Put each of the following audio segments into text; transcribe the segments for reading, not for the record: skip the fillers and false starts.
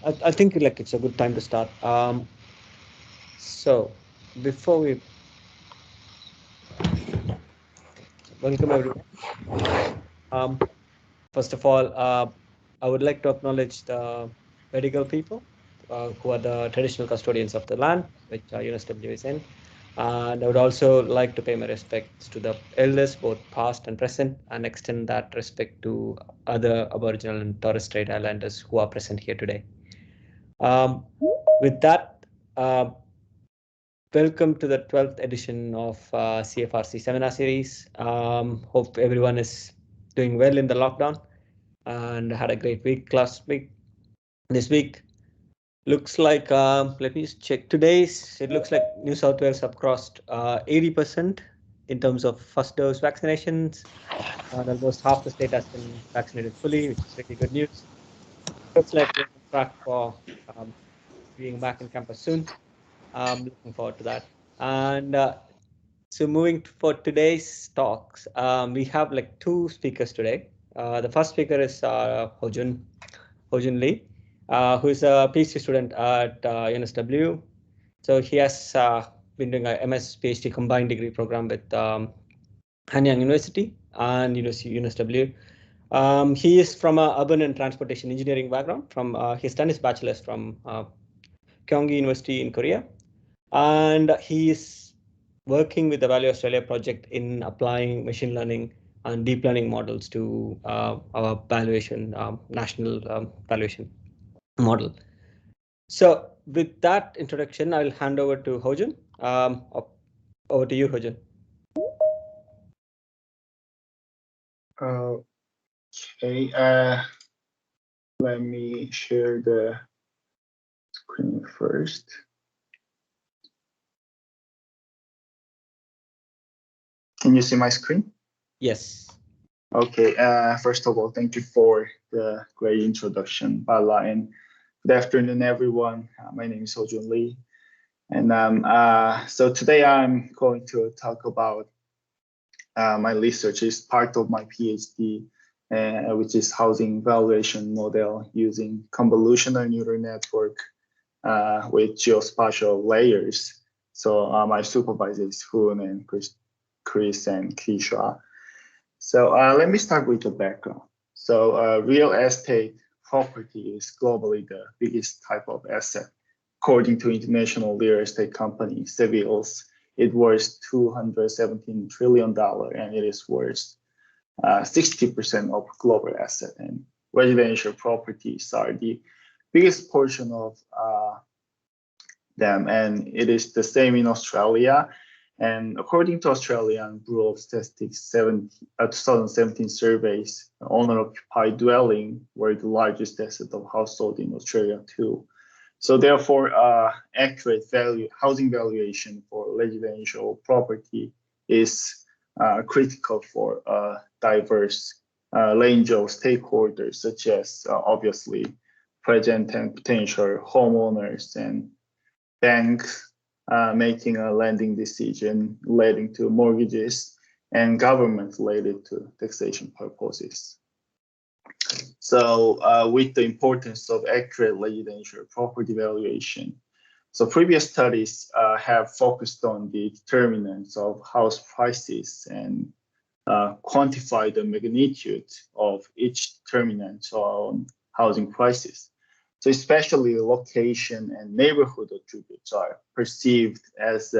I think like it's a good time to start. So before we welcome everyone. Um, First of all, I would like to acknowledge the medical people who are the traditional custodians of the land, which UNSW is in. And I would also like to pay my respects to the elders, both past and present, and extend that respect to other Aboriginal and Torres Strait Islanders who are present here today. Um, with that, uh, welcome to the 12th edition of CFRC seminar series. Hope everyone is doing well in the lockdown and had a great week last week. This week looks like, let me just check today's, it looks like New South Wales have crossed 80% in terms of first dose vaccinations. And almost half the state has been vaccinated fully, which is really good news. Looks like we're on track for um, being back in campus soon. I'm looking forward to that. And so moving for today's talks, we have like two speakers today. The first speaker is Hojun Lee, who is a PhD student at UNSW. So he has been doing a MS PhD combined degree program with Hanyang University and UNSW. He is from a urban and transportation engineering background. He's done his bachelor's from Kyonggi University in Korea, and he is working with the Value Australia project in applying machine learning and deep learning models to our valuation, national valuation model. So with that introduction, I'll hand over to Hojun. Over to you, Hojun. Okay, let me share the screen first. Can you see my screen? Yes. Okay, first of all, thank you for the great introduction, Bala, and good afternoon, everyone. My name is Hojun Lee, and so today I'm going to talk about my research is part of my PhD, which is housing valuation model using convolutional neural network with geospatial layers. So my supervisors Hoon and Chris and Kisha. So let me start with the background. So real estate property is globally the biggest type of asset. According to international real estate company Savills, it was $217 trillion and it is worth 60% of global asset. And residential properties are the biggest portion of them, and it is the same in Australia. And according to Australian Bureau of Statistics 2017 surveys, owner-occupied dwelling were the largest asset of household in Australia too. So therefore, accurate housing valuation for residential property is critical for a diverse range of stakeholders, such as obviously present and potential homeowners and banks making a lending decision relating to mortgages and government related to taxation purposes. So with the importance of accurate residential property valuation, so previous studies have focused on the determinants of house prices and quantify the magnitude of each determinant on housing prices. So especially location and neighborhood attributes are perceived as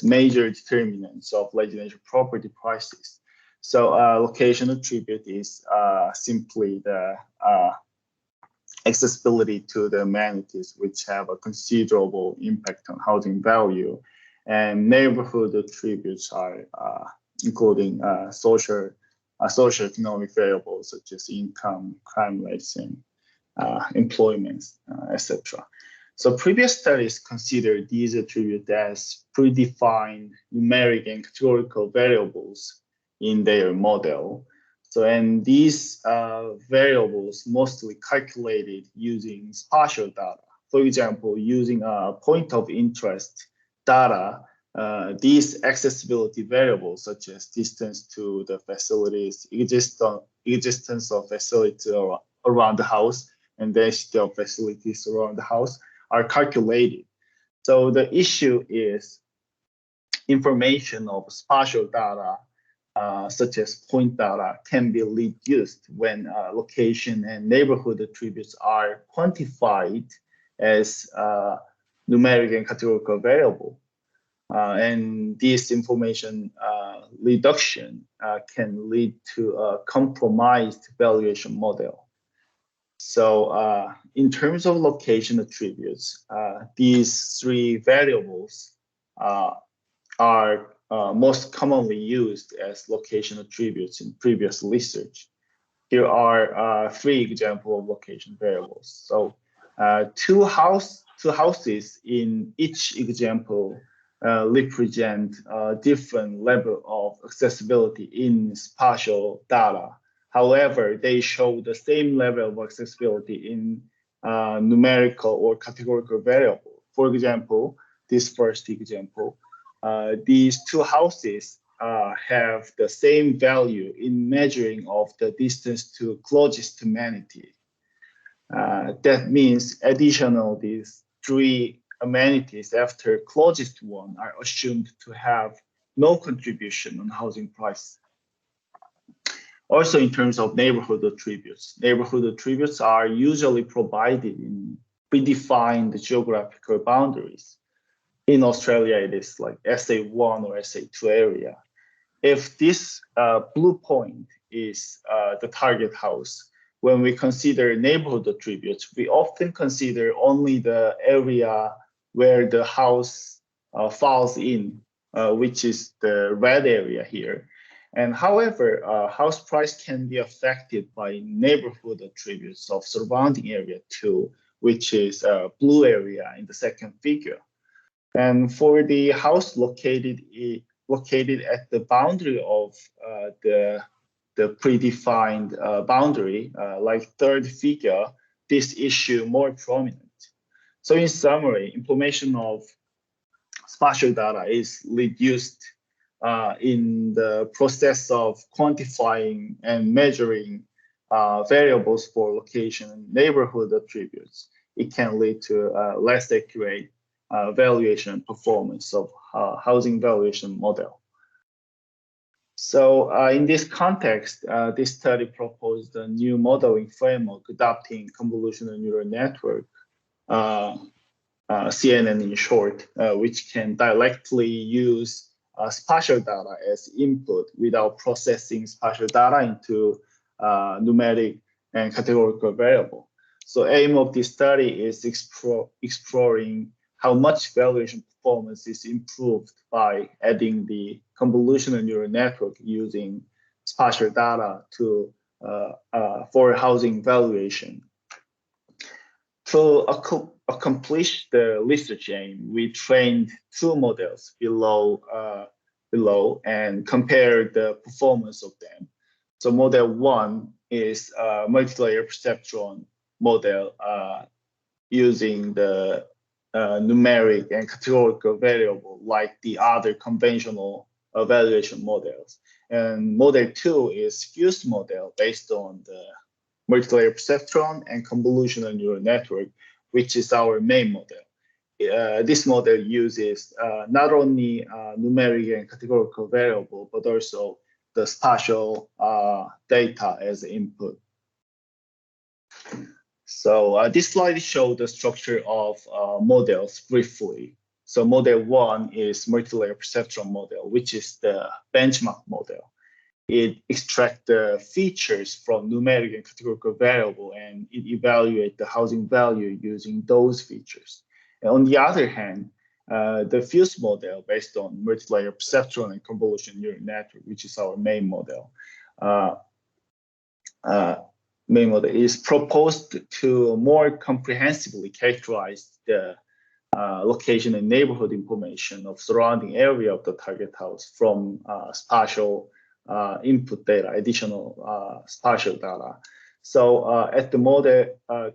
major determinants of residential property prices. So location attribute is simply the accessibility to the amenities, which have a considerable impact on housing value. And neighborhood attributes are including socioeconomic variables such as income, crime rates, and employment, etc. So previous studies considered these attributes as predefined numeric and categorical variables in their model. So, and these variables mostly calculated using spatial data. For example, using a point of interest data, these accessibility variables such as distance to the facilities, existence of facilities around the house, and density of facilities around the house are calculated. So the issue is information of spatial data, such as point data, can be reduced when location and neighborhood attributes are quantified as numeric and categorical variable. And this information reduction can lead to a compromised valuation model. So in terms of location attributes, these three variables are most commonly used as location attributes in previous research. Here are three examples of location variables. So two houses in each example represent a different level of accessibility in spatial data. However, they show the same level of accessibility in numerical or categorical variable. For example, this first example, these two houses have the same value in measuring of the distance to closest amenity. That means additional these three amenities after closest one are assumed to have no contribution on housing price. Also, in terms of neighborhood attributes are usually provided in predefined geographical boundaries. In Australia, it is like SA1 or SA2 area. If this blue point is the target house, when we consider neighborhood attributes, we often consider only the area where the house falls in, which is the red area here. And however, house price can be affected by neighborhood attributes of surrounding area too, which is blue area in the second figure. And for the house located at the boundary of the predefined boundary, like third figure, this issue more prominent. So in summary, information of spatial data is reduced in the process of quantifying and measuring variables for location and neighborhood attributes. It can lead to less accurate valuation and performance of housing valuation model. So in this context, this study proposed a new modeling framework adopting convolutional neural network, CNN in short, which can directly use spatial data as input without processing spatial data into numeric and categorical variable. So aim of this study is exploring how much valuation performance is improved by adding the convolutional neural network using spatial data to for housing valuation. To accomplish the research aim, we trained two models below and compared the performance of them. So model one is a multi-layer perceptron model using the numeric and categorical variable like the other conventional evaluation models. And model two is fused model based on the multi-layer perceptron and convolutional neural network, which is our main model. This model uses not only numeric and categorical variable, but also the spatial data as input. So this slide shows the structure of models briefly. So model one is multi-layer perceptron model, which is the benchmark model. It extracts the features from numeric and categorical variable, and it evaluates the housing value using those features. And on the other hand, the fused model based on multi-layer perceptron and convolutional neural network, which is our main model, is proposed to more comprehensively characterize the location and neighborhood information of surrounding area of the target house from spatial input data, additional spatial data. So at the model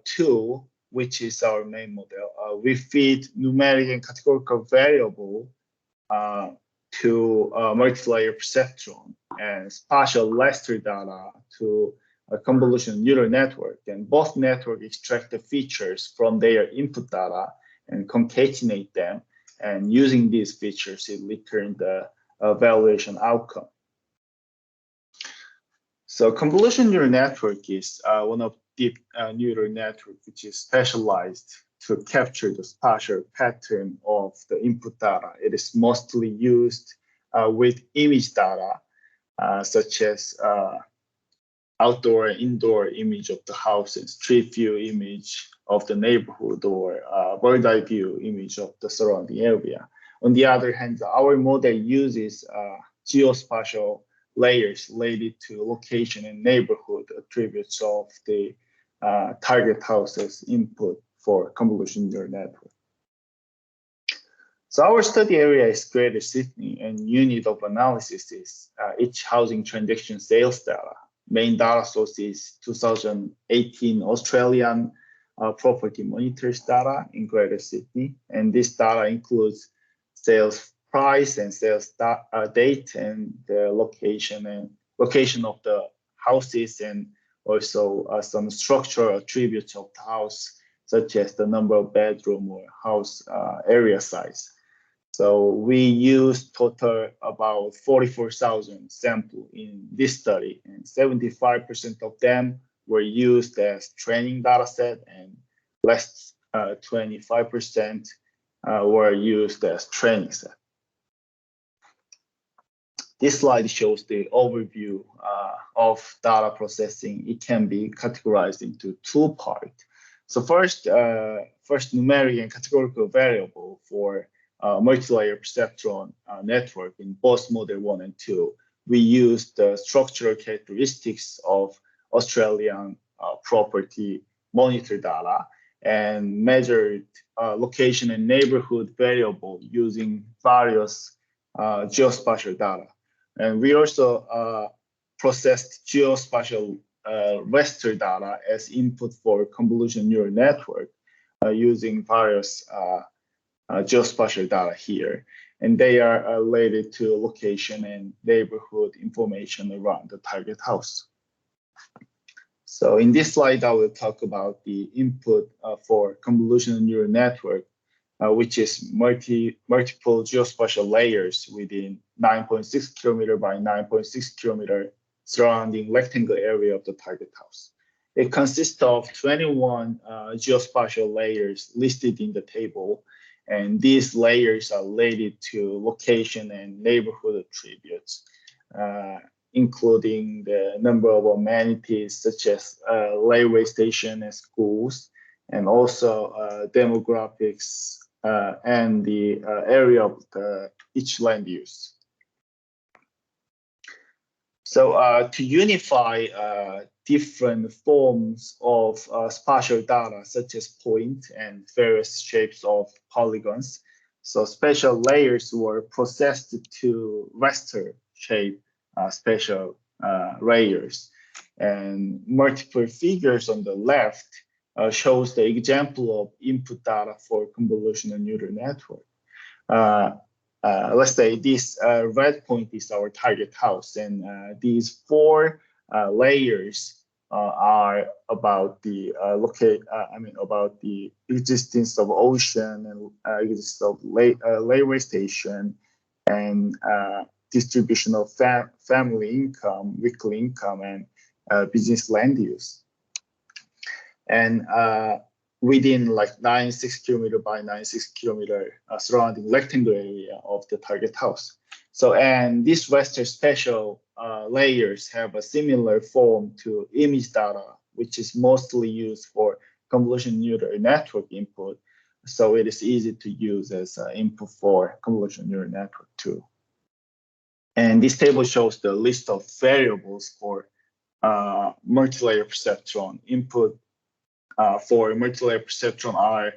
two, which is our main model, we feed numeric and categorical variable to multi-layer perceptron and spatial raster data to a convolutional neural network, and both networks extract the features from their input data and concatenate them, and using these features, it returns the evaluation outcome. So convolutional neural network is one of deep neural network which is specialized to capture the spatial pattern of the input data. It is mostly used with image data, such as outdoor and indoor image of the house and street view image of the neighborhood, or bird eye view image of the surrounding area. On the other hand, our model uses geospatial layers related to location and neighborhood attributes of the target house's input for convolutional neural network. So our study area is Greater Sydney, and unit of analysis is each housing transaction sales data. Main data source is 2018 Australian property monitors data in Greater Sydney, and this data includes sales price and sales date and the location of the houses, and also some structural attributes of the house, such as the number of bedroom or house area size. So we used total about 44,000 samples in this study, and 75% of them were used as training data set, and less 25% were used as training set. This slide shows the overview of data processing. It can be categorized into two parts. So first numeric and categorical variable for multi-layer perceptron network in both model 1 and 2. We used the structural characteristics of Australian property monitor data and measured location and neighborhood variable using various geospatial data. And we also processed geospatial raster data as input for convolutional neural network using various geospatial data here. And they are related to location and neighborhood information around the target house. So in this slide, I will talk about the input for convolutional neural network, which is multiple geospatial layers within 9.6 kilometer by 9.6 kilometer surrounding rectangle area of the target house. It consists of 21 geospatial layers listed in the table, and these layers are related to location and neighborhood attributes, including the number of amenities such as railway station and schools, and also demographics and the area of each land use. So to unify different forms of spatial data, such as point and various shapes of polygons, so spatial layers were processed to raster shape spatial layers. And multiple figures on the left shows the example of input data for convolutional neural network. Let's say this red point is our target house, and these four layers are about the about the existence of ocean and existence of railway station, and distribution of family income, weekly income, and business land use. And within like 9.6 kilometer by 9.6 kilometer surrounding rectangle area of the target house. So, and these raster spatial layers have a similar form to image data, which is mostly used for convolutional neural network input. So it is easy to use as input for convolutional neural network too. And this table shows the list of variables for multi-layer perceptron input. For multi-layer perceptron are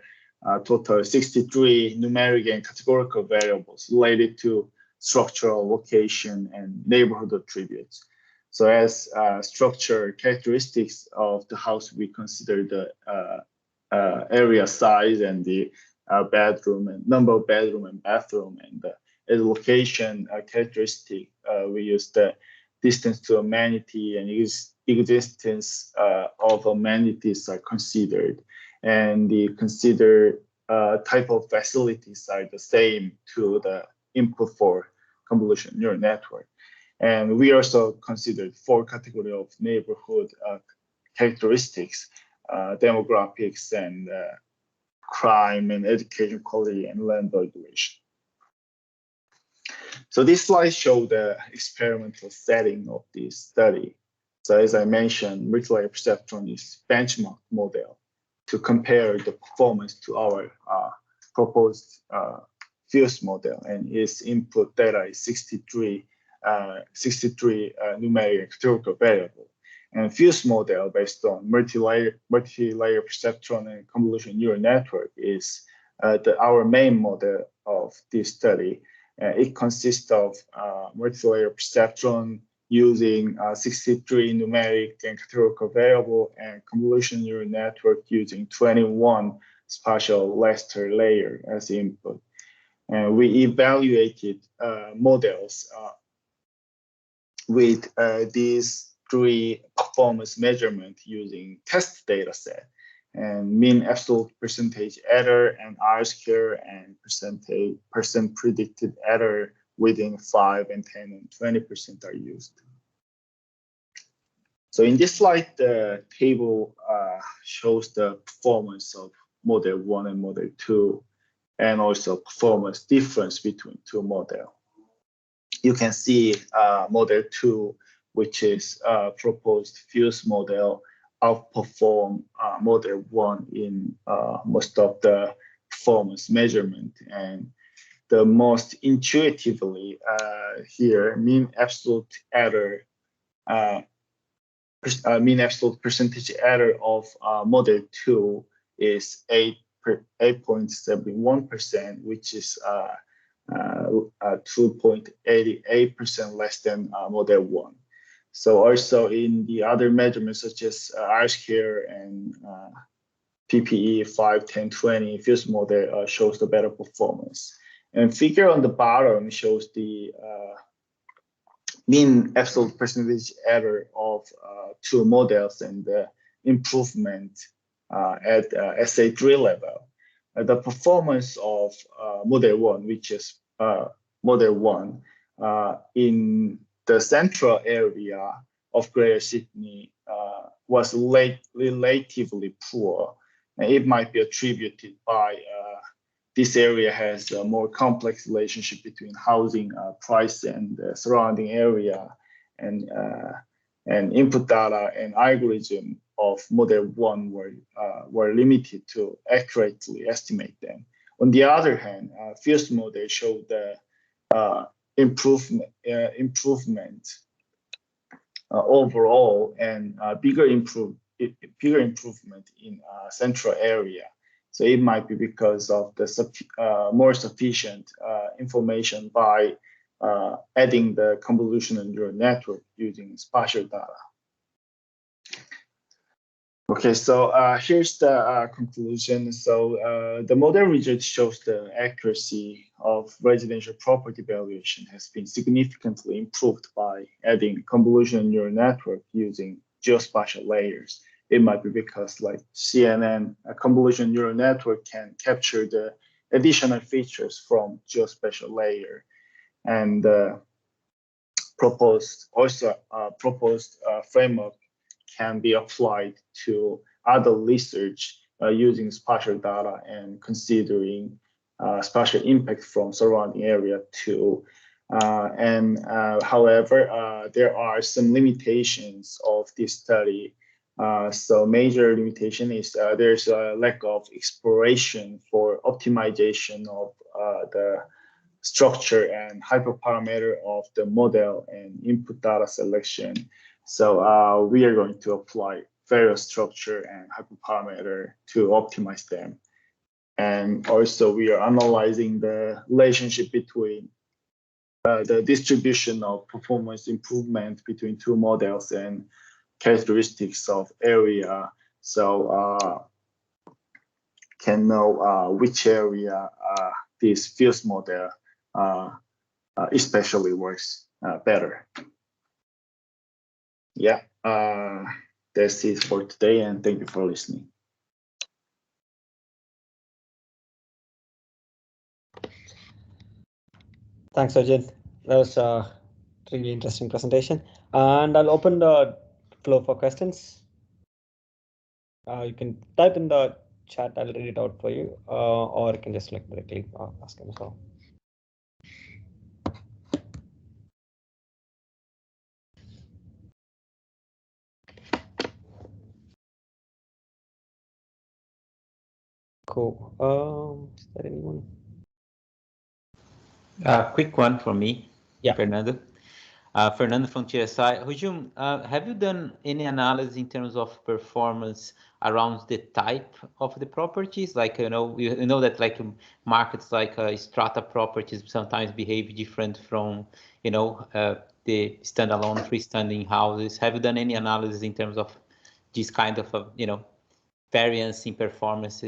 total 63 numeric and categorical variables related to structural, location, and neighborhood attributes. So as structure characteristics of the house, we consider the area size and the bedroom and number of bedroom and bathroom, and as location characteristic, we use the distance to amenity and existence of amenities are considered, and the considered type of facilities are the same to the input for convolutional neural network. And we also considered 4 categories of neighborhood characteristics, demographics, and crime and education quality and land valuation. So this slide shows the experimental setting of this study. So as I mentioned, multilayer perceptron is benchmark model to compare the performance to our proposed fuse model, and its input data is 63 numeric categorical variable. And fuse model based on multi-layer perceptron and convolutional neural network is our main model of this study. It consists of multi-layer perceptron using 63 numeric and categorical variable, and convolutional neural network using 21 spatial raster layer as input. And we evaluated models with these 3 performance measurements using test data set, and mean absolute percentage error and R-square and percent predicted error within 5 and 10 and 20% are used. So in this slide, the table shows the performance of model 1 and model 2, and also performance difference between 2 models. You can see model 2, which is proposed fuse model, outperform model 1 in most of the performance measurement. And the most intuitively here, mean absolute error, mean absolute percentage error of model 2 is 8.71%, which is 2.88% less than model 1. So also in the other measurements such as R-square and PPE 5, 10, 20, fuse model shows the better performance. And figure on the bottom shows the mean absolute percentage error of 2 models and the improvement at SA3 level. The performance of model 1, which is model 1, in the central area of Greater Sydney was relatively poor. And it might be attributed by this area has a more complex relationship between housing price and the surrounding area, and input data and algorithm of model 1 were limited to accurately estimate them. On the other hand, fuse model showed the improvement overall, and bigger improvement in central area. So it might be because of the more sufficient information by adding the convolutional neural network using spatial data. Okay, so here's the conclusion. So the model result shows the accuracy of residential property valuation has been significantly improved by adding convolutional neural network using geospatial layers. It might be because like CNN, a convolutional neural network can capture the additional features from geospatial layer, and proposed framework can be applied to other research using spatial data and considering spatial impact from surrounding area too. However, there are some limitations of this study. So major limitation is there's a lack of exploration for optimization of the structure and hyperparameter of the model and input data selection. So we are going to apply various structure and hyperparameter to optimize them. And also we are analyzing the relationship between the distribution of performance improvement between 2 models and characteristics of area. So can know which area this fuse model especially works better. Yeah. That's it for today, and thank you for listening. Thanks, Hojun. That was a really interesting presentation. And I'll open the floor for questions. You can type in the chat. I'll read it out for you, or you can just like directly ask him as well. Cool. Is there anyone? Quick one from me, Yeah. Fernando. Fernando from TSI. Hojun, have you done any analysis in terms of performance around the type of the properties? Like, you know that like markets like strata properties sometimes behave different from, the standalone freestanding houses. Have you done any analysis in terms of this kind of, variance in performance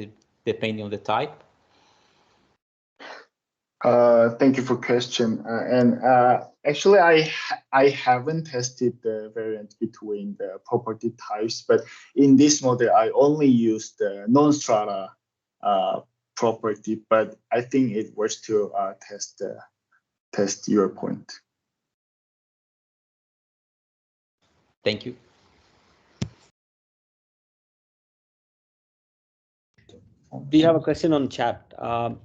depending on the type? Thank you for question. Actually, I haven't tested the variance between the property types, but in this model, I only used the non-strata property. But I think it works to test your point. Thank you. We have a question on chat,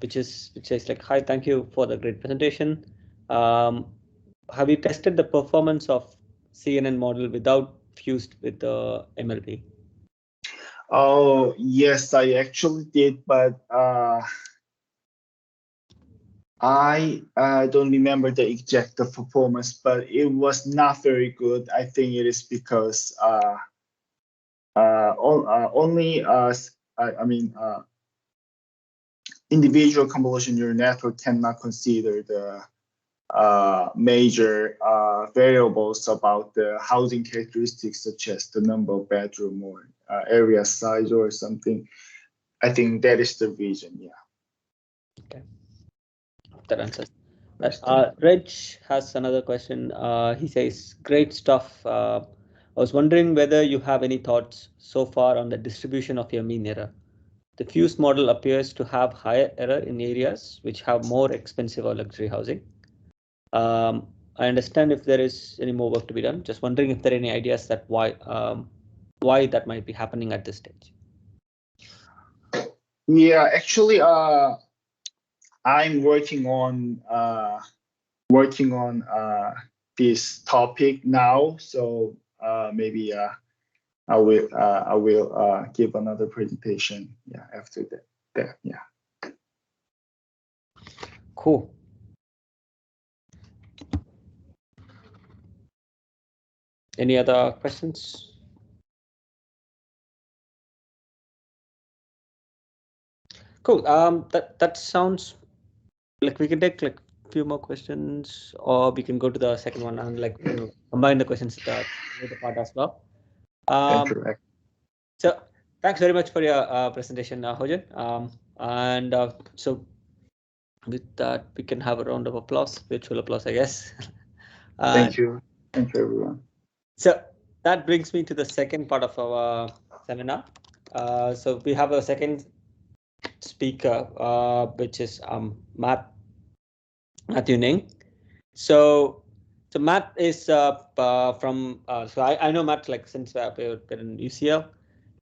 which says like, "Hi, thank you for the great presentation. Have you tested the performance of CNN model without fused with the MLP?" Oh yes, I actually did, but I don't remember the exact performance, but it was not very good. I think it is because only individual convolution neural network cannot consider the major variables about the housing characteristics, such as the number of bedroom or area size or something. I think that is the reason. Yeah. Okay, that answers. Reg has another question. He says, "Great stuff. I was wondering whether you have any thoughts so far on the distribution of your mean error. The fused model appears to have higher error in areas which have more expensive or luxury housing. I understand if there is any more work to be done. Just wondering if there are any ideas that why that might be happening at this stage." Yeah, actually, I'm working on this topic now, so maybe I will give another presentation. Yeah, after that. Yeah. Cool. Any other questions? Cool. That sounds like we can take like a few more questions, or we can go to the second one and like combine the questions with the part as well. Thank you. So thanks very much for your presentation, Hojun. And so with that, we can have a round of applause, virtual applause, I guess. Thank you. Thank you, everyone. So that brings me to the second part of our seminar. So we have a second speaker, which is Matthew Ning. So Matt is from. So I know Matt like since we're in UCL.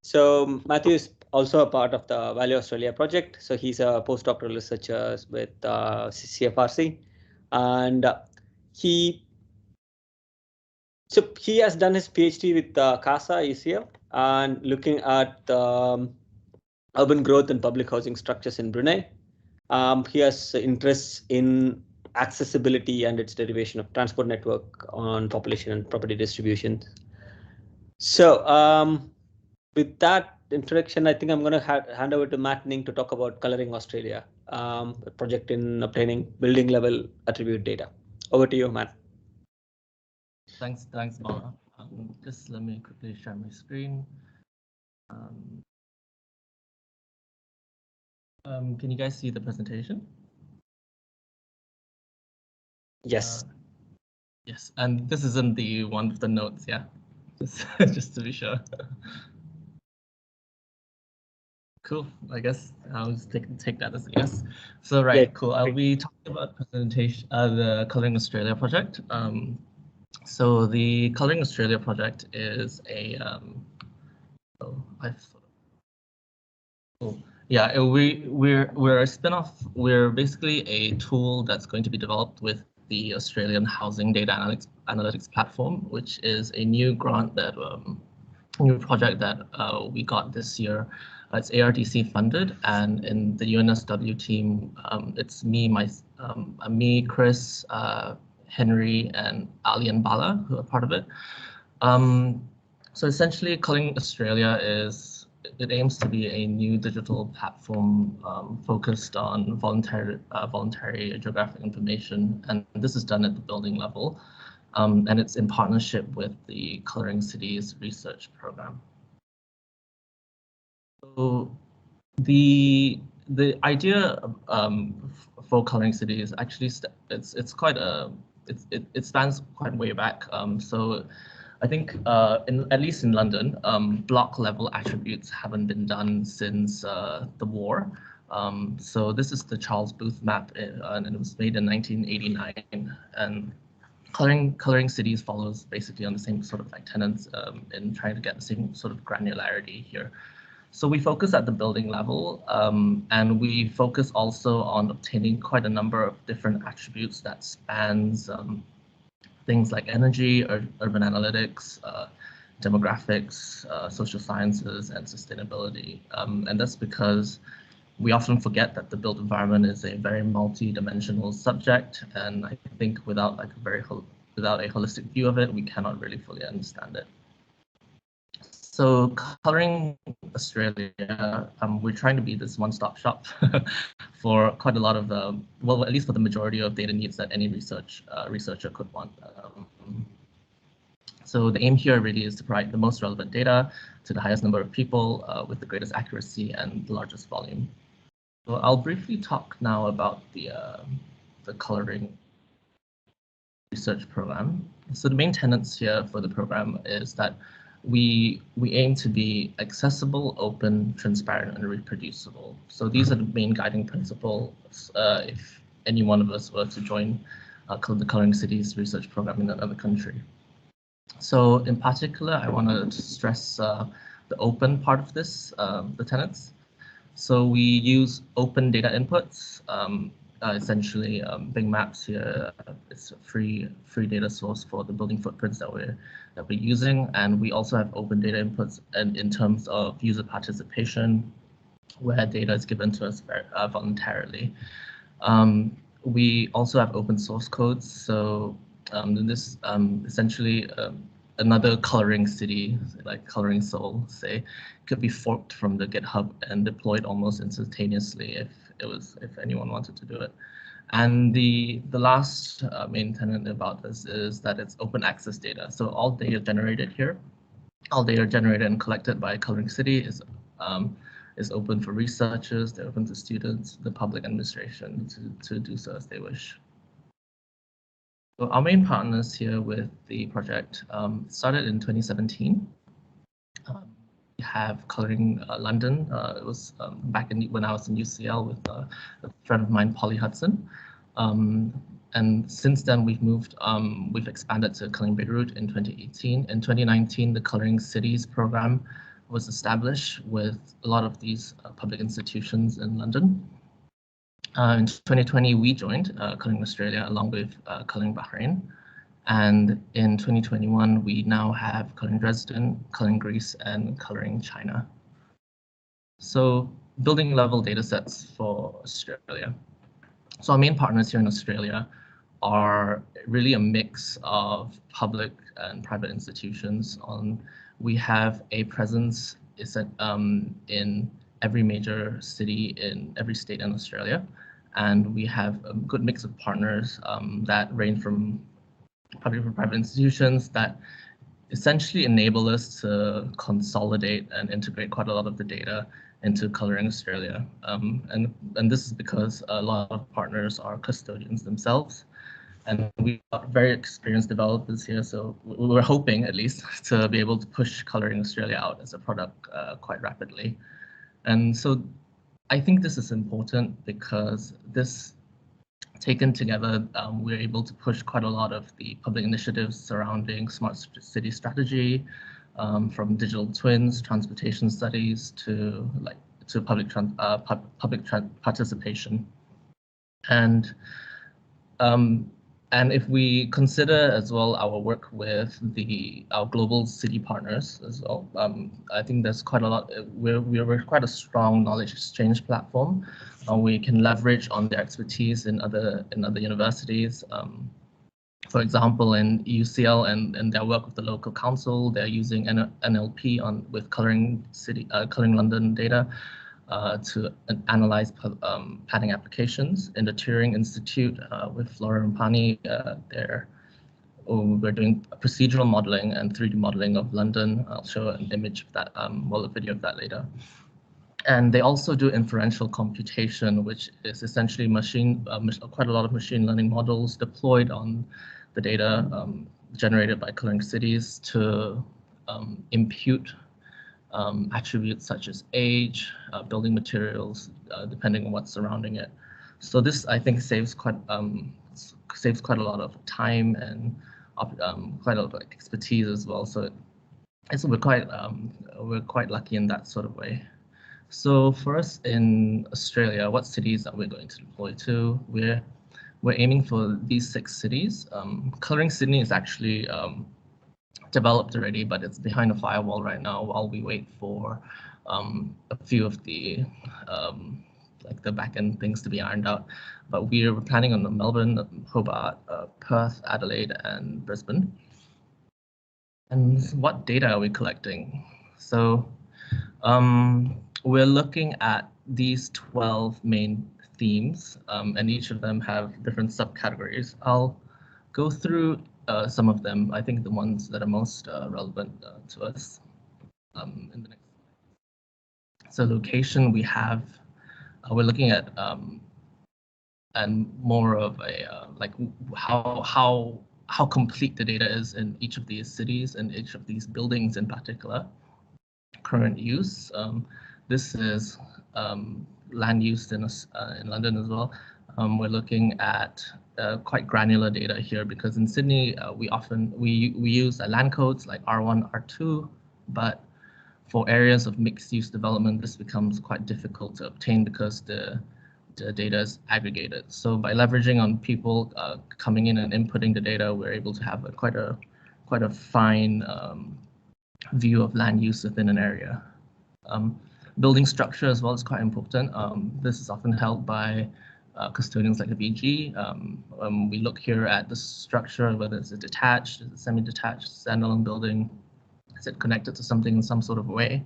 So Matthew is also a part of the Value Australia project. So he's a postdoctoral researcher with CFRC, and he has done his PhD with CASA UCL and looking at urban growth and public housing structures in Brunei. He has interests in accessibility and its derivation of transport network on population and property distribution. So with that introduction, I think I'm going to hand over to Matt Ning to talk about Coloring Australia, a project in obtaining building level attribute data. Over to you, Matt. Thanks, Mala. Just let me quickly share my screen. Can you guys see the presentation? Yes. Yes, and this isn't the one with the notes, yeah? just to be sure. Cool. I guess I'll just take that as a yes. So right, Yeah. cool. I'll be talking about presentation, the Colouring Australia project. So the Colouring Australia project is a yeah, we're a spin-off. We're basically a tool that's going to be developed with the Australian Housing Data Analytics Platform, which is a new grant that new project that we got this year. It's ARDC funded, and in the UNSW team, it's me, Chris, Henry, and Ali and Bala who are part of it. So essentially, Colouring Australia it aims to be a new digital platform focused on voluntary geographic information, and this is done at the building level. And it's in partnership with the Colouring Cities research program. So the idea for Colouring Cities actually it spans quite way back. So I think at least in London, block level attributes haven't been done since the war. So this is the Charles Booth map, and it was made in 1989. And Colouring Cities follows basically on the same sort of like tenets in trying to get the same sort of granularity here. So we focus at the building level, and we focus also on obtaining quite a number of different attributes that spans things like energy, urban analytics, demographics, social sciences, and sustainability. And that's because we often forget that the built environment is a very multi-dimensional subject, and I think without without a holistic view of it, we cannot really fully understand it. So Colouring Australia, we're trying to be this one-stop shop for quite a lot of well, at least for the majority of data needs that any researcher could want. So the aim here really is to provide the most relevant data to the highest number of people with the greatest accuracy and the largest volume. So I'll briefly talk now about the Colouring research program. So the main tenets here for the program is that we aim to be accessible, open, transparent, and reproducible. So these are the main guiding principles if any one of us were to join the Colouring Cities research program in another country. So in particular, I want to stress the open part of this, the tenets. So we use open data inputs. Essentially, Big Maps here it's a free data source for the building footprints that we're using, and we also have open data inputs and in terms of user participation, where data is given to us voluntarily. We also have open source codes. So this essentially another coloring city, like Coloring Seoul, say, could be forked from the GitHub and deployed almost instantaneously if anyone wanted to do it. And the last main tenet about this is that it's open access data. So all data generated here, all data generated and collected by Coloring City is open for researchers, they're open to students, the public administration to do so as they wish. So our main partners here with the project started in 2017. We have Colouring London. It was back when I was in UCL with a friend of mine, Polly Hudson. And since then we've expanded to Colouring Beirut in 2018. In 2019, the Colouring Cities program was established with a lot of these public institutions in London. In 2020, we joined Colouring Australia along with Colouring Bahrain. And in 2021, we now have Colouring Dresden, Colouring Greece, and Colouring China. So building level data sets for Australia. So our main partners here in Australia are really a mix of public and private institutions. We have a presence in every major city in every state in Australia. And we have a good mix of partners that range from public and private institutions that essentially enable us to consolidate and integrate quite a lot of the data into Colouring Australia. And this is because a lot of partners are custodians themselves. And we've got very experienced developers here, so we're hoping at least to be able to push Colouring Australia out as a product quite rapidly. And so I think this is important because this, taken together, we're able to push quite a lot of the public initiatives surrounding smart city strategy, from digital twins, transportation studies, to public participation. And if we consider as well our work with our global city partners as well, I think there's quite a lot. We're quite a strong knowledge exchange platform. We can leverage on their expertise in other universities. For example, in UCL and their work with the local council, they're using NLP with Colouring London data to analyze planning applications. In the Turing Institute with Flora and Pani, we're doing procedural modeling and 3D modeling of London. I'll show an image of that, well, a video of that later. And they also do inferential computation, which is essentially quite a lot of machine learning models deployed on the data generated by Colouring Cities to impute attributes such as age, building materials, depending on what's surrounding it. So this, I think, saves quite a lot of time and quite a lot of expertise as well. So we're quite lucky in that sort of way. So for us in Australia, what cities are we going to deploy to? We're aiming for these 6 cities. Colouring Sydney is actually developed already, but it's behind a firewall right now while we wait for a few of the the back-end things to be ironed out. But we're planning on Melbourne, Hobart, Perth, Adelaide, and Brisbane. And what data are we collecting? So we're looking at these 12 main themes, and each of them have different subcategories. I'll go through some of them. I think the ones that are most relevant to us in the next slide. So location, we're looking at and more of a how complete the data is in each of these cities and each of these buildings in particular. Current use. This is land use in London as well. We're looking at quite granular data here because in Sydney we use land codes like R1, R2, but for areas of mixed use development, this becomes quite difficult to obtain because the data is aggregated. So by leveraging on people coming in and inputting the data, we're able to have quite a fine view of land use within an area. Building structure as well is quite important. This is often held by custodians like the BG. We look here at the structure, whether it's a detached, is it semi-detached, standalone building, is it connected to something in some sort of way?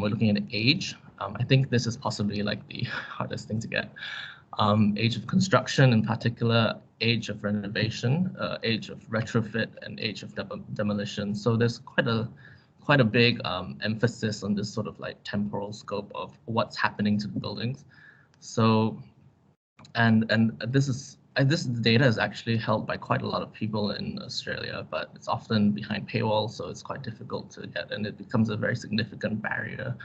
We're looking at age. I think this is possibly like the hardest thing to get. Age of construction, in particular, age of renovation, age of retrofit, and age of demolition. So there's quite a big emphasis on this sort of like temporal scope of what's happening to the buildings. So, and this data is actually held by quite a lot of people in Australia, but it's often behind paywall, so it's quite difficult to get, and it becomes a very significant barrier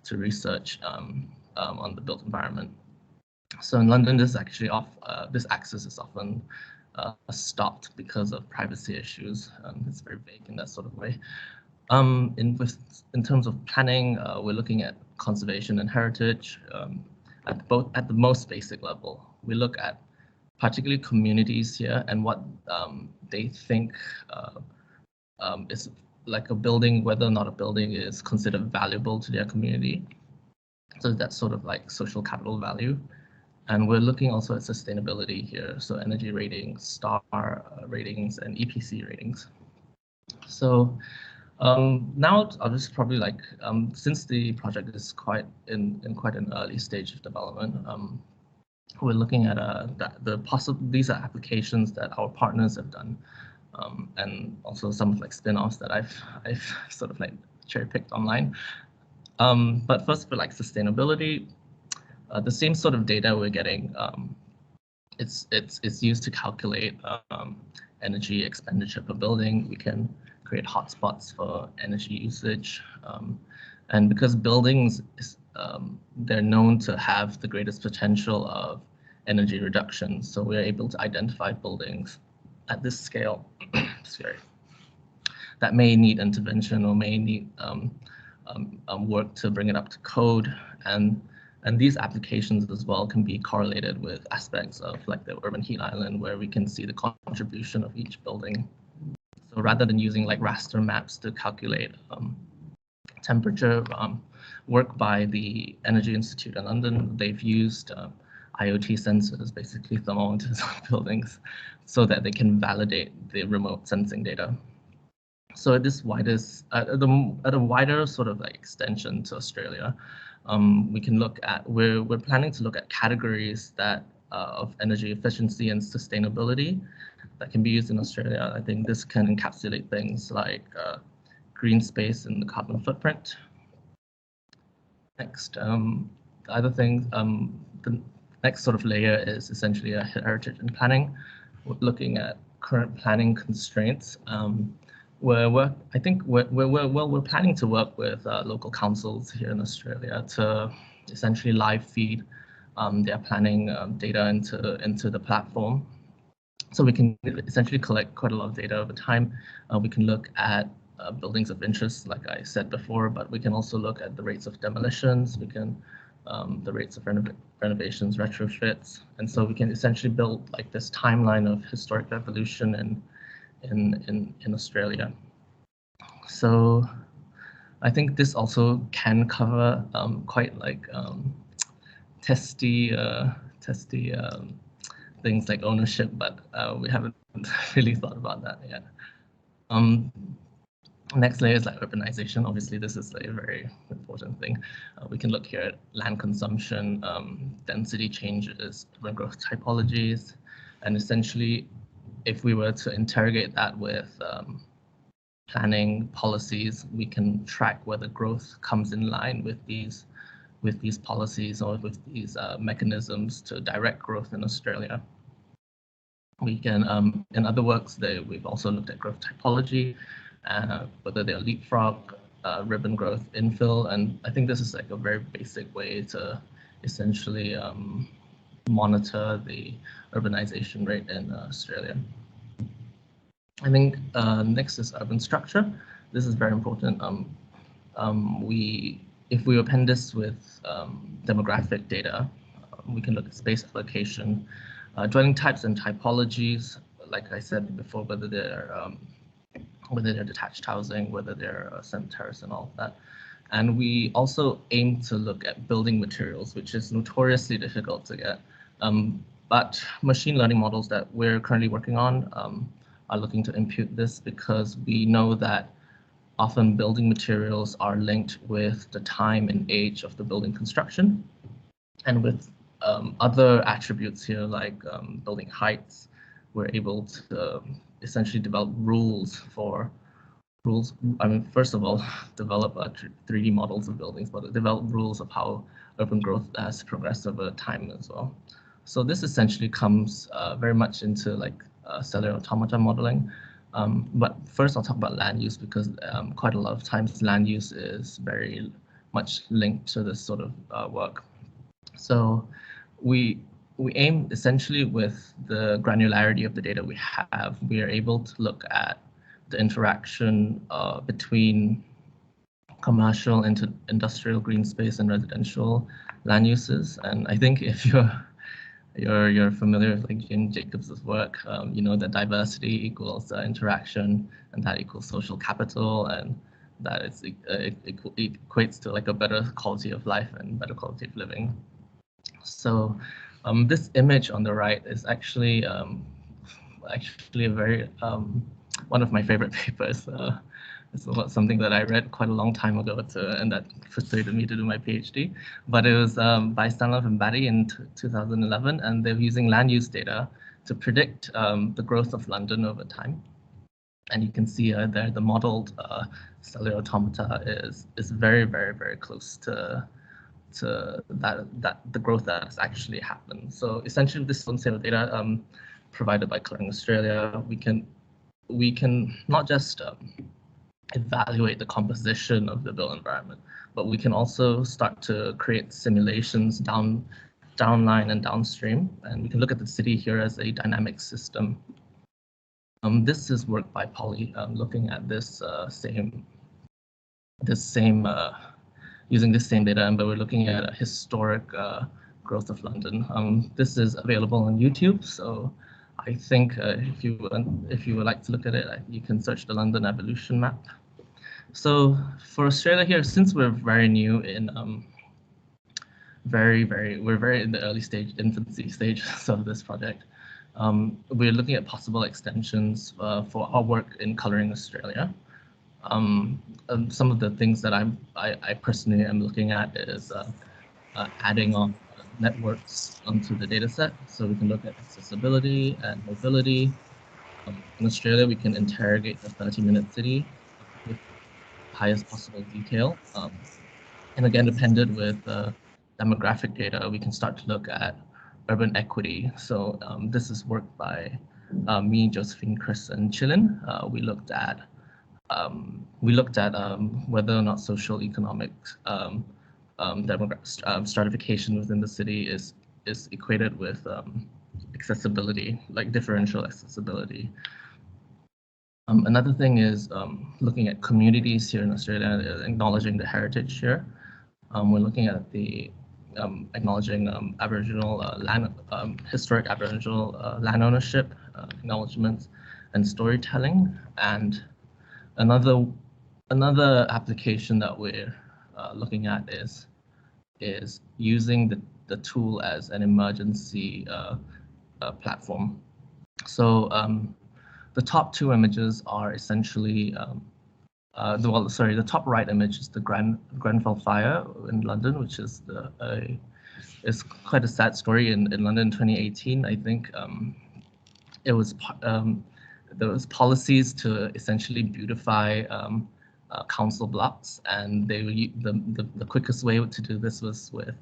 to research on the built environment. So in London, this access is often stopped because of privacy issues. It's very vague in that sort of way. In terms of planning, we're looking at conservation and heritage at the most basic level. We look at particularly communities here and what they think is like a building, whether or not a building is considered valuable to their community. So that's sort of like social capital value. And we're looking also at sustainability here, so energy ratings, star ratings, and EPC ratings. So now I'll just probably since the project is quite in quite an early stage of development, we're looking at these are applications that our partners have done, and also some of spin-offs that I've sort of cherry-picked online. But first for sustainability, the same sort of data we're getting it's used to calculate energy expenditure per building. We can create hotspots for energy usage, and because buildings they're known to have the greatest potential of energy reduction, so we're able to identify buildings at this scale sorry, that may need intervention or may need work to bring it up to code. And these applications as well can be correlated with aspects of like the urban heat island, where we can see the contribution of each building. So rather than using like raster maps to calculate temperature, work by the Energy Institute in London, they've used IoT sensors, basically thermometers on buildings, so that they can validate the remote sensing data. So at this widest, at a wider sort of like extension to Australia, we can look at, we're planning to look at categories that of energy efficiency and sustainability that can be used in Australia. I think this can encapsulate things like green space and the carbon footprint. Next, the other thing, the next sort of layer is essentially a heritage and planning. We're looking at current planning constraints. I think we're planning to work with local councils here in Australia to essentially live feed their planning data into the platform. So we can essentially collect quite a lot of data over time. We can look at buildings of interest, like I said before, but we can also look at the rates of demolitions. We can the rates of renovations, retrofits, and so we can essentially build like this timeline of historic evolution in Australia. So I think this also can cover quite like testy things like ownership, but we haven't really thought about that yet. Next layer is like urbanization. Obviously, this is like a very important thing. We can look here at land consumption, density changes, urban growth typologies, and essentially, if we were to interrogate that with planning policies, we can track whether growth comes in line with these policies or with these mechanisms to direct growth in Australia. We can, in other works, we've also looked at growth typology, whether they're leapfrog, ribbon growth, infill, and I think this is like a very basic way to essentially monitor the urbanization rate in Australia. I think next is urban structure. This is very important. If we append this with demographic data, we can look at space allocation, dwelling types and typologies, like I said before, whether they're detached housing, whether they're semi-terrace and all of that. And we also aim to look at building materials, which is notoriously difficult to get. But machine learning models that we're currently working on are looking to impute this, because we know that often building materials are linked with the time and age of the building construction, and with other attributes here like building heights, we're able to essentially develop rules. I mean, first of all, develop 3D models of buildings, but develop rules of how urban growth has progressed over time as well. So this essentially comes very much into like cellular automata modeling. But first I'll talk about land use, because quite a lot of times land use is very much linked to this sort of work. So we aim essentially with the granularity of the data we have, we are able to look at the interaction between commercial, industrial, green space, and residential land uses. And I think if you're familiar with like Jim Jacobs's work, you know that diversity equals interaction, and that equals social capital, and that it equates to like a better quality of life and better quality of living. So this image on the right is actually a very one of my favorite papers. It's something that I read quite a long time ago, and that persuaded me to do my PhD. But it was by Stanlove and Batty in 2011, and they're using land use data to predict the growth of London over time. And you can see there the modeled cellular automata is very, very, very close to the growth that has actually happened. So essentially, this set of data provided by Coloring Australia, we can not just evaluate the composition of the built environment, but we can also start to create simulations downline and downstream, and we can look at the city here as a dynamic system. This is work by Polly, looking at this using this same data, but we're looking at a historic growth of London. This is available on YouTube, so I think if you would like to look at it, you can search the London evolution map. So for Australia here, since we're very new in we're very in the early infancy stage of this project, we're looking at possible extensions for our work in Coloring Australia. Some of the things that I personally am looking at is adding on networks onto the data set, so we can look at accessibility and mobility. In Australia, we can interrogate the 30-minute city with highest possible detail. And again, dependent with demographic data, we can start to look at urban equity. So this is work by me, Josephine, Chris, and Chilin. We looked at whether or not social economic stratification within the city is equated with accessibility, like differential accessibility. Another thing is looking at communities here in Australia, acknowledging the heritage here. We're looking at the acknowledging Aboriginal historic Aboriginal land ownership, acknowledgements, and storytelling. And another application that we're looking at is using the tool as an emergency platform. So the top two images are essentially the top right image is the Grenfell fire in London, which is is quite a sad story in London in 2018. I think it was there was policies to essentially beautify council blocks, and the quickest way to do this was with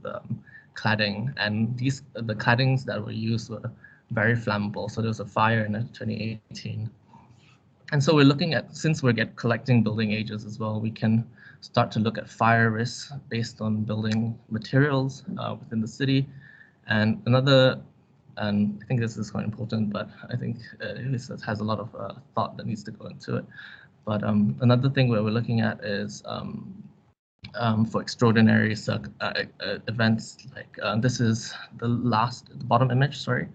cladding, and the claddings that were used were very flammable. So there was a fire in 2018. And so we're looking at, since we're collecting building ages as well, we can start to look at fire risks based on building materials within the city. And I think this is quite important, but I think this has a lot of thought that needs to go into it. But another thing where we're looking at is for extraordinary events, like this is the bottom image, sorry,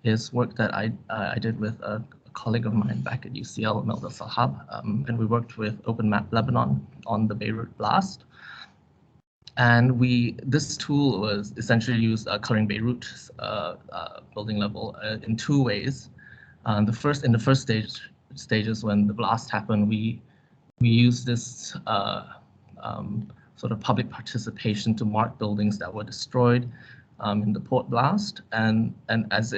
is work that I did with a colleague of mine back at UCL, Melda Sahab, and we worked with Open Map Lebanon on the Beirut blast. And this tool was essentially used coloring Beirut building level in two ways. In the first stages when the blast happened, we used this sort of public participation to mark buildings that were destroyed in the port blast, and as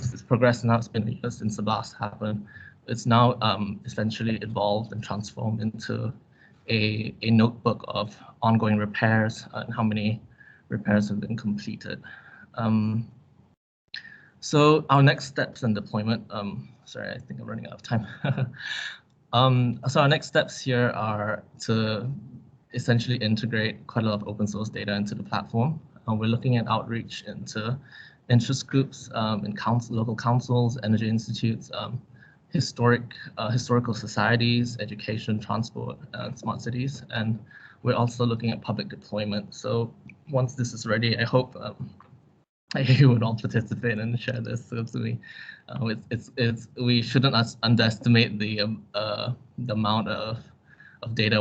it's progressed, now it's been a year since the blast happened, it's now essentially evolved and transformed into a notebook of ongoing repairs and how many repairs have been completed. So our next steps in deployment, sorry, I think I'm running out of time. So our next steps here are to essentially integrate quite a lot of open source data into the platform. We're looking at outreach into interest groups in local councils, energy institutes, historical societies, education, transport, and smart cities. And we're also looking at public deployment. So once this is ready, I hope you would all participate and share this. Absolutely, we shouldn't underestimate the amount of data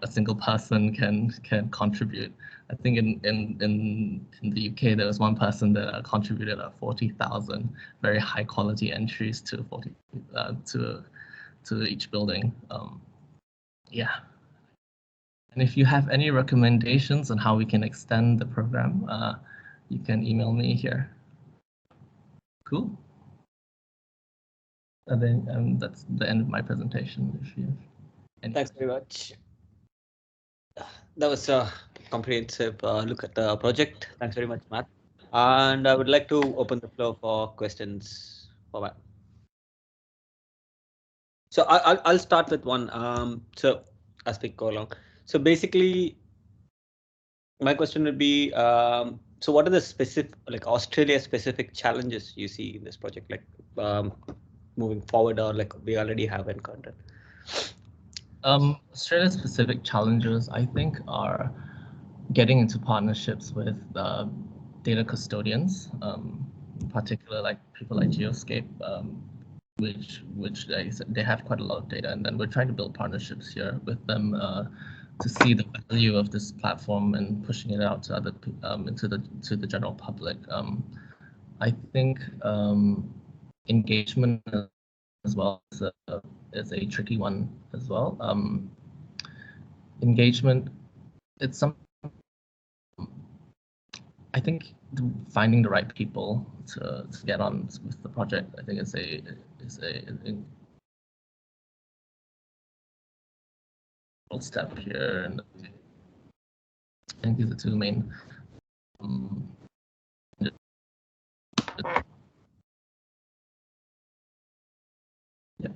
a single person can contribute. I think in the UK there was one person that contributed 40,000 very high quality entries to each building. Yeah. And if you have any recommendations on how we can extend the program, you can email me here. Cool. And then that's the end of my presentation. If you have any. Thanks very much. That was comprehensive look at the project. Thanks very much, Matt. And I would like to open the floor for questions for Matt. So I'll start with one. So as we go along, so basically, my question would be, so what are the specific, like Australia specific challenges you see in this project, like moving forward, or like we already have encountered? Australia specific challenges, I think, are getting into partnerships with data custodians, particularly like people like Geoscape, which they have quite a lot of data, and then we're trying to build partnerships here with them to see the value of this platform and pushing it out to other to the general public. I think engagement as well is a tricky one as well. Engagement, it's some. I think finding the right people to get on with the project, I think is a step here, and I think these are two main. Yeah,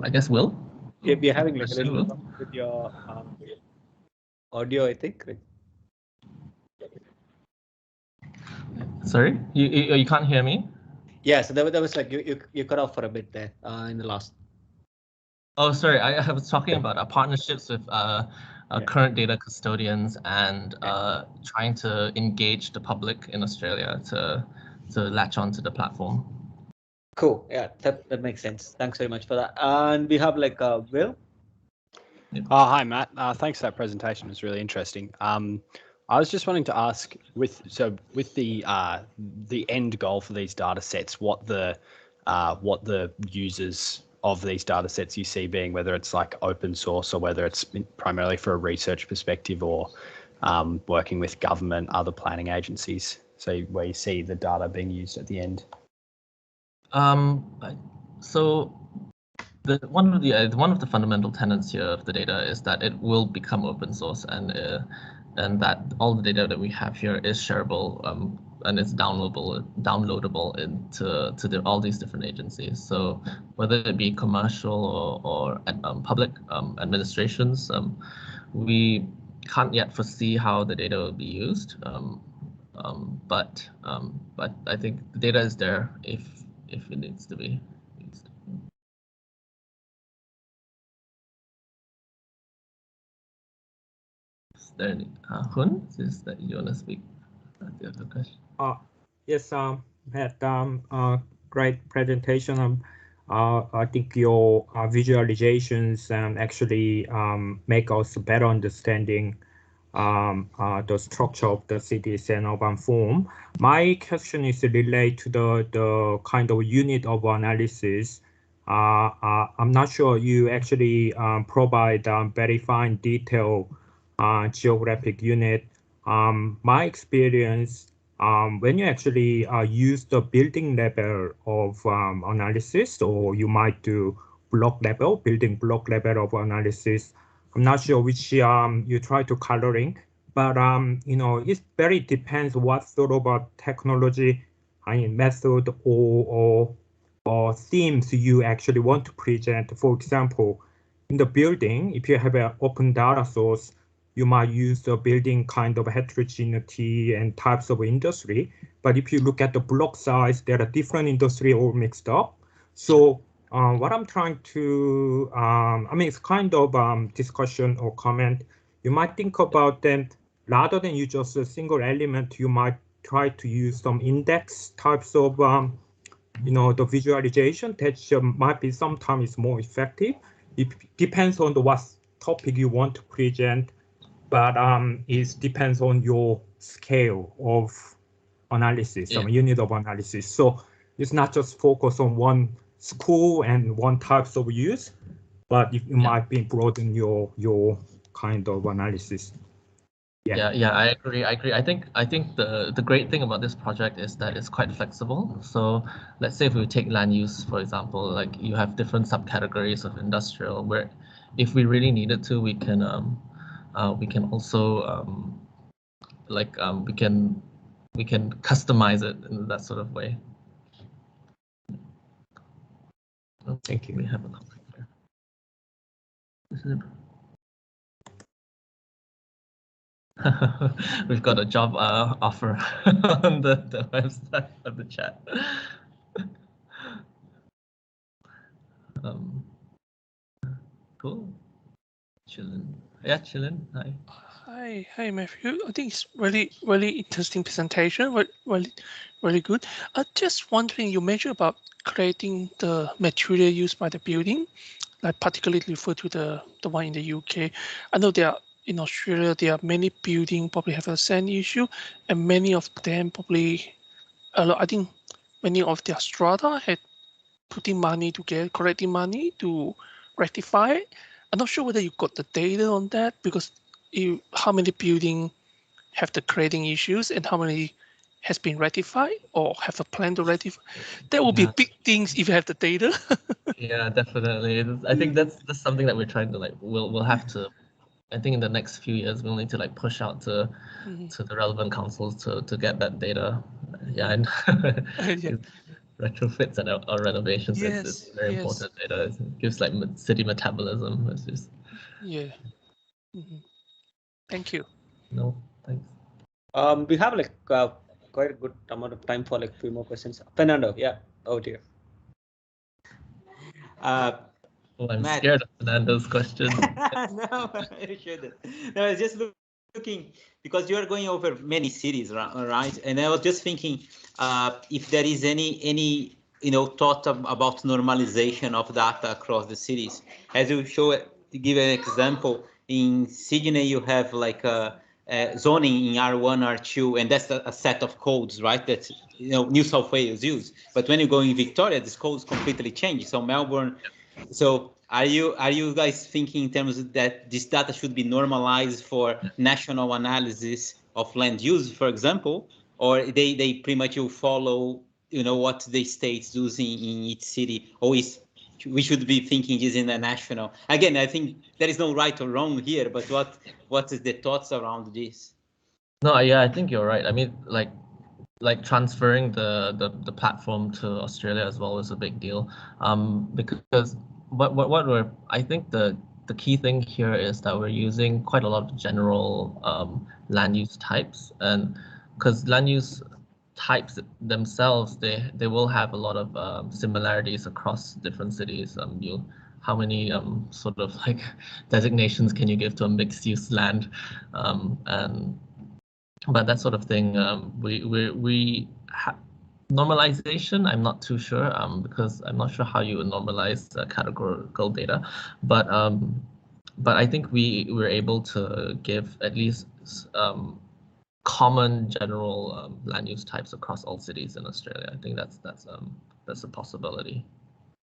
I guess Will. Yeah, we're having like a little problem with your audio, I think. Sorry, you can't hear me? Yeah, so that was like you cut off for a bit there in the last. Oh, sorry, I was talking about partnerships with current data custodians and trying to engage the public in Australia to latch onto the platform. Cool. Yeah, that makes sense. Thanks very much for that. And we have like Will. Yeah. Oh, hi, Matt. Thanks for that presentation. It was really interesting. I was just wanting to ask, with the end goal for these data sets, what the users of these data sets you see being, whether it's like open source or whether it's primarily for a research perspective or working with government, other planning agencies. So where you see the data being used at the end. So one of the fundamental tenets here of the data is that it will become open source, and that all the data that we have here is shareable and it's downloadable into all these different agencies. So whether it be commercial or public administrations, we can't yet foresee how the data will be used. But I think the data is there if it needs to be used. Is there any Hun? Is that you want to speak? The other question. Yes, Matt, great presentation. I think your visualizations actually make us better understanding the structure of the cities and urban form. My question is related to the kind of unit of analysis. I'm not sure you actually provide very fine detail geographic unit. My experience, when you actually use the building level of analysis, or you might do building block level of analysis, I'm not sure which you try to coloring, but it very depends what sort of technology, method or themes you actually want to present. For example, in the building, if you have an open data source, you might use the building kind of heterogeneity and types of industry. But if you look at the block size, there are different industry all mixed up. So what I'm trying to, it's kind of discussion or comment. You might think about them rather than use just a single element. You might try to use some index types of, the visualization that might be sometimes more effective. It depends on what topic you want to present, but it depends on your scale of analysis, unit of analysis. So it's not just focus on one school and one types of use, but you might be broaden your kind of analysis. Yeah, I agree. I think the great thing about this project is that it's quite flexible. So let's say if we take land use, for example, like you have different subcategories of industrial where if we really needed to, we can also like we can customize it in that sort of way. Thank you. We have a comment here. We've got a job offer on the website of the chat. Cool. Chillin. Yeah, chillin. Hi. Hi, Matthew. I think it's really interesting presentation. Really good. Just wondering, you mentioned about creating the material used by the building, like particularly refer to the one in the UK. I know there are in Australia there are many buildings probably have a sand issue, and many of them probably, I think many of their strata had putting money together, collecting money to rectify it. I'm not sure whether you got the data on that because how many buildings have the creating issues and how many has been rectified or have a plan to rectify. That will be big things if you have the data. Yeah, definitely. I think that's something that we're trying to like. We'll have to. I think in the next few years we'll need to like push out to the relevant councils to get that data. Yeah, and Yeah. retrofits and or renovations. Yes, It's very yes. important data. It gives like city metabolism. It's just Yeah. Thank you. no thanks. We have like quite a good amount of time for like few more questions. Fernando, yeah, over to you. I'm Matt. scared of Fernando's question. No, you shouldn't. No, I was just looking because you are going over many cities, right? And I was just thinking if there is any thought about normalization of data across the cities. As you show it, to give an example, in Sydney you have like a zoning in R1, R2, and that's a set of codes, right? That New South Wales use. But when you go in Victoria, this codes completely change. So Melbourne. So are you guys thinking in terms of that this data should be normalized for national analysis of land use, for example, or they pretty much will follow what the states do in each city, or we should be thinking this in a national? Again, I think there is no right or wrong here, but what is the thoughts around this? No, yeah, I think you're right. I mean, like transferring the platform to Australia as well is a big deal. Because what we're I think the key thing here is that we're using quite a lot of general land use types, and because land use types themselves they will have a lot of similarities across different cities. How many sort of like designations can you give to a mixed use land, but that sort of thing, normalization, I'm not too sure, because I'm not sure how you would normalize categorical data, but I think we're able to give at least common general land use types across all cities in Australia. I think that's a possibility.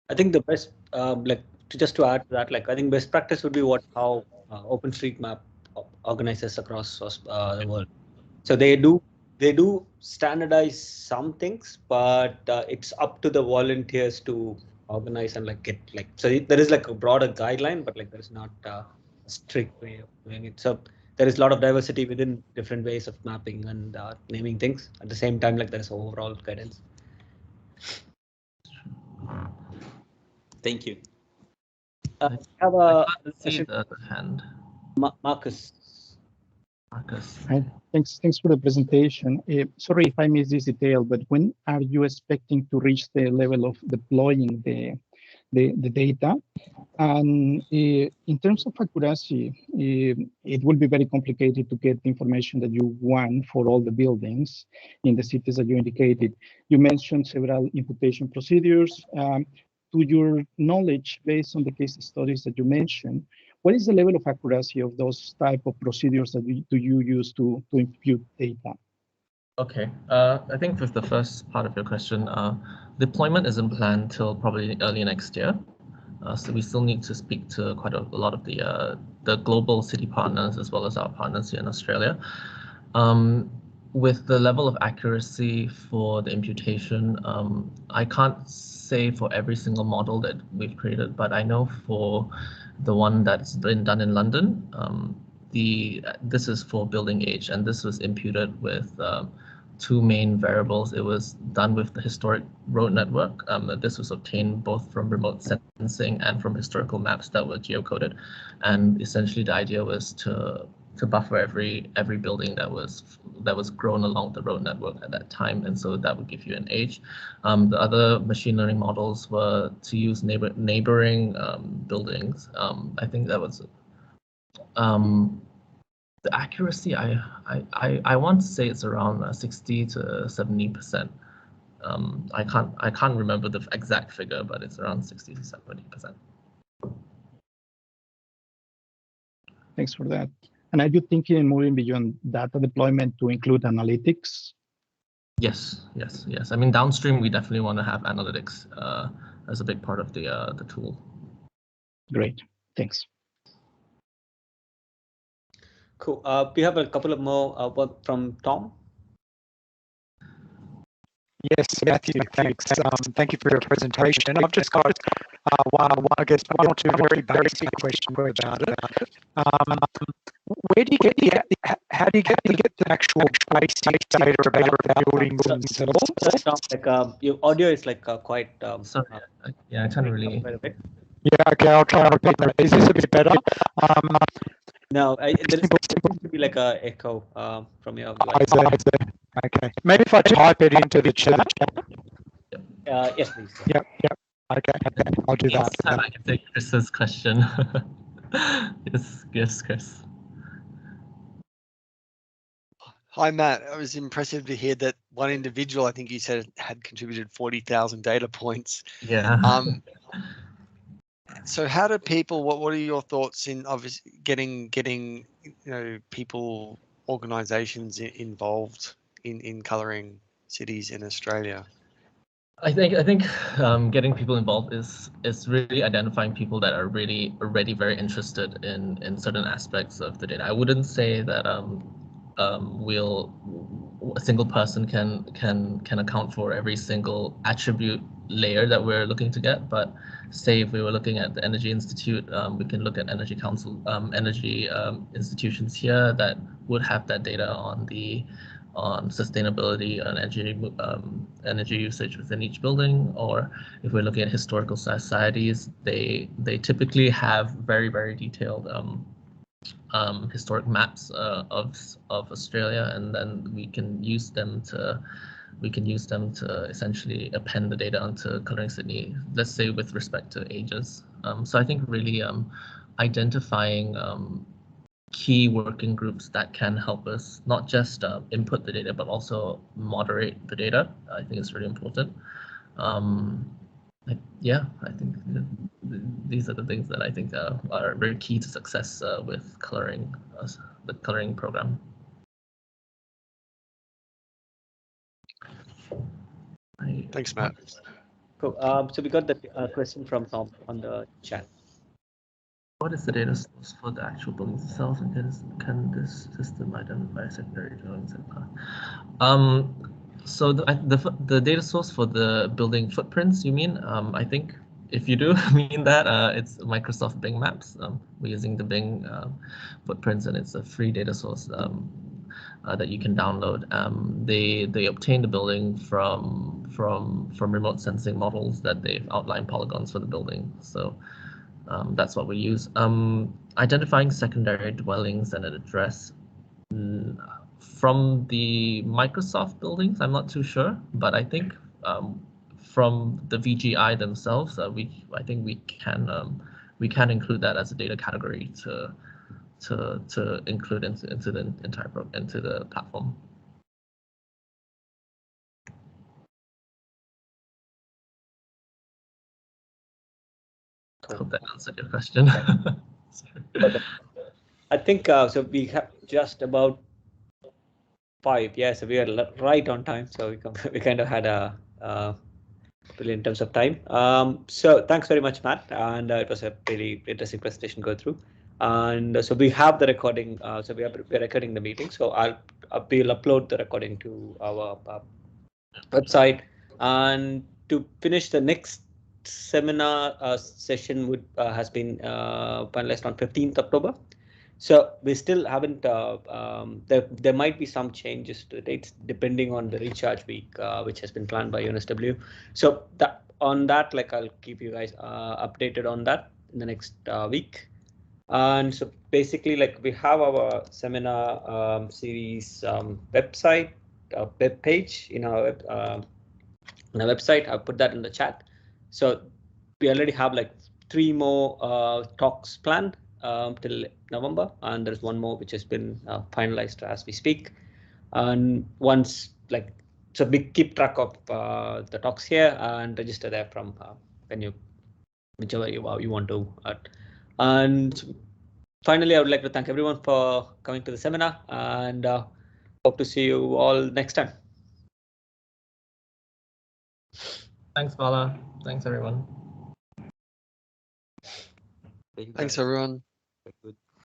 I think the best, just to add to that, I think best practice would be how OpenStreetMap organizes across the world. So they do standardize some things, but it's up to the volunteers to organize and get so there is a broader guideline, but there is not a strict way of doing it. So there is a lot of diversity within different ways of mapping and naming things. At the same time, there is overall guidance. Thank you. I have a see the hand. Marcus. Hi, thanks for the presentation. Sorry if I missed this detail, but when are you expecting to reach the level of deploying the data? And in terms of accuracy, it will be very complicated to get the information that you want for all the buildings in the cities that you indicated. You mentioned several imputation procedures. To your knowledge, based on the case studies that you mentioned, what is the level of accuracy of those type of procedures that do you use to impute data? Okay, I think with the first part of your question, deployment isn't planned till probably early next year. So we still need to speak to quite a lot of the global city partners as well as our partners here in Australia. With the level of accuracy for the imputation, I can't say for every single model that we've created, but I know for the one that's been done in London, this is for building age, and this was imputed with two main variables. It was done with the historic road network. This was obtained both from remote sensing and from historical maps that were geocoded, and essentially the idea was to buffer every building that was grown along the road network at that time, and so that would give you an age. The other machine learning models were to use neighboring buildings. I think that was the accuracy. I want to say it's around 60 to 70%. I can't remember the exact figure, but it's around 60 to 70%. Thanks for that. And are you thinking in moving beyond data deployment to include analytics? Yes. I mean, downstream, we definitely want to have analytics as a big part of the tool. Great, thanks. Cool. We have a couple of more one from Tom. Yes, Matthew, thanks. Thank you for your presentation. I've just got one or two very basic questions about it. Where do you get how do you get the actual basic data about the buildings themselves? Tom, like your audio is like quite. Sorry, yeah, I can't really. Yeah, okay, I'll try and repeat that. Is this a bit better? No, there seems to be like a echo from your device. Okay, maybe if I type it into the chat. Yes, please. Yep. Okay, I'll do that. I can take Chris's question. Yes, Chris. Hi, Matt. It was impressive to hear that one individual, I think you said, had contributed 40,000 data points. Yeah. So how do people, what are your thoughts in obviously getting people, organizations involved in colouring cities in Australia? I think getting people involved is really identifying people that are really already very interested in certain aspects of the data. I wouldn't say that a single person can account for every single attribute layer that we're looking to get, but say if we were looking at the Energy Institute, we can look at Energy Council, energy institutions here that would have that data on sustainability and energy usage within each building. Or if we're looking at historical societies, they typically have very, very detailed historic maps of Australia, and then we can use them to essentially append the data onto Colouring Sydney, let's say with respect to ages. So I think really identifying key working groups that can help us not just input the data, but also moderate the data, I think is really important. I think these are the things that I think are very key to success with colouring, the colouring program. Thanks, Matt. Cool. So we got the question from Tom on the chat. What is the data source for the actual buildings themselves, and can this system identify secondary dwellings? So the data source for the building footprints, you mean? I think if you do mean that, it's Microsoft Bing Maps. We're using the Bing footprints, and it's a free data source that you can download. They obtain the building from remote sensing models that they've outlined polygons for the building. So that's what we use. Identifying secondary dwellings and an address from the Microsoft buildings, I'm not too sure, but I think from the VGI themselves, I think we can include that as a data category to include into the entire into the platform. I hope that answered your question. I think so. We have just about 5. Yeah, so we are right on time. So we kind of had a in terms of time. So thanks very much, Matt, and it was a really interesting presentation to go through. And so we have the recording. So we're recording the meeting. So we'll upload the recording to our website. And to finish, the next seminar session has been finalized on 15th October. So we still haven't. There might be some changes to the dates depending on the recharge week, which has been planned by UNSW. So on that, like I'll keep you guys updated on that in the next week. And so basically, like we have our seminar series website, web page in our website. I'll put that in the chat. So we already have like 3 more talks planned till November, and there's one more which has been finalized as we speak. And once like, so we keep track of the talks here and register there from when you, whichever you want to. And finally, I would like to thank everyone for coming to the seminar, and hope to see you all next time. Thanks, Bala. Thanks, everyone. Thank you, Thanks, guys. everyone. Very good.